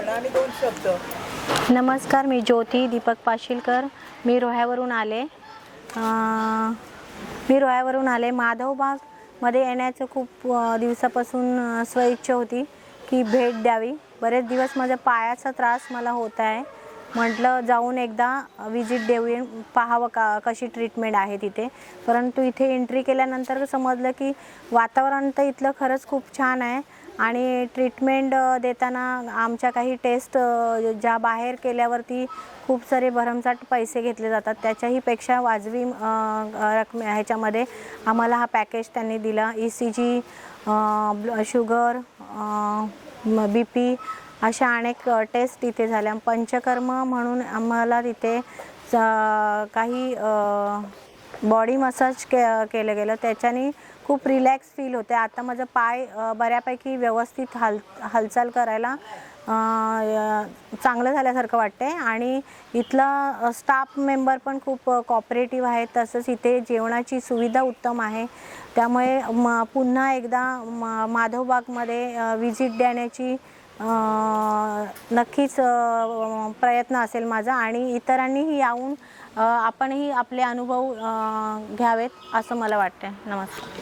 पण आणि दोन शब्द. नमस्कार, मी ज्योती दीपक पाशीलकर. मी रोह्यावरून आले. माधवबागमध्ये येण्याचं खूप दिवसापासून स्वइच्छा होती की भेट द्यावी. बरेच दिवस माझ्या पायाचा त्रास मला होत आहे. म्हटलं जाऊन एकदा विजिट देऊया, पाहावं कशी ट्रीटमेंट आहे तिथे. परंतु इथे एंट्री केल्यानंतर समजलं की वातावरण तर इथलं खरंच खूप छान आहे आणि ट्रीटमेंट देताना आमच्या काही टेस्ट ज्या बाहेर केल्यावरती खूप सारे भरमसाठ पैसे घेतले जातात, त्याच्याही पेक्षा वाजवी ह्याच्यामध्ये आम्हाला हा पॅकेज त्यांनी दिला. ECG, शुगर, BP अशा अनेक टेस्ट तिथे झाल्या. पंचकर्म म्हणून आम्हाला तिथे काही बॉडी मसाज केलं गेलं. त्याच्याने खूप रिलॅक्स फील होते. आता माझं पाय बऱ्यापैकी व्यवस्थित हालचाल करायला चांगलं झाल्यासारखं वाटते आणि इथला स्टाफ मेंबर पण खूप कॉपरेटिव्ह आहे. तसंच इथे जेवणाची सुविधा उत्तम आहे. त्यामुळे पुन्हा एकदा माधवबागमध्ये विजिट देण्याची नक्कीच प्रयत्न असेल माझा आणि इतरांनीही यावून आपणही आपले अनुभव घ्यावेत असं मला वाटतं. नमस्कार.